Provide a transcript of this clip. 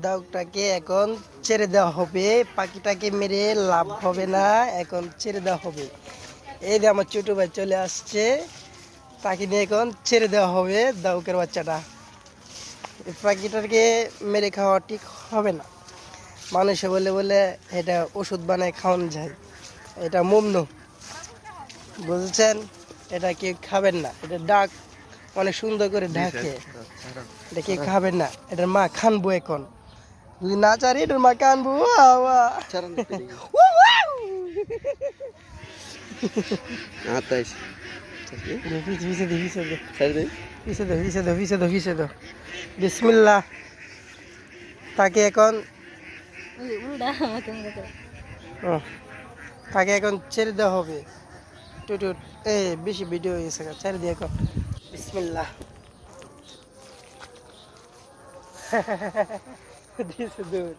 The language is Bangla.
দাউকটাকে এখন ছেড়ে দেওয়া হবে। পাখিটাকে মেরে লাভ হবে না, এখন ছেড়ে দেওয়া হবে। এই যে আমার ছোট ভাই চলে আসছে, তাকে নিয়ে এখন ছেড়ে দেওয়া হবে দাউকের বাচ্চাটা। এই পাখিটাকে মেরে খাওয়া ঠিক হবে না। মানুষে বলে বলে এটা ওষুধ বানায় খাওয়ানো যায়, এটা মমনু, বুঝছেন? এটা কেউ খাবেন না। এটা ডাক অনেক সুন্দর করে ডাকে, এটা কেউ খাবেন না। এটার মা খানবো এখন, যদি না চারি এটার মা কানবো। বিসমিল্লাহ। তাকে এখন তাকে এখন ছেড়ে দেওয়া হবে। টুটুট এই বেশি ভিডিও হয়ে গেছে, ছেড়ে দিয়ে এখন বিসমিল্লাহ। দিয়েছে দৌড়।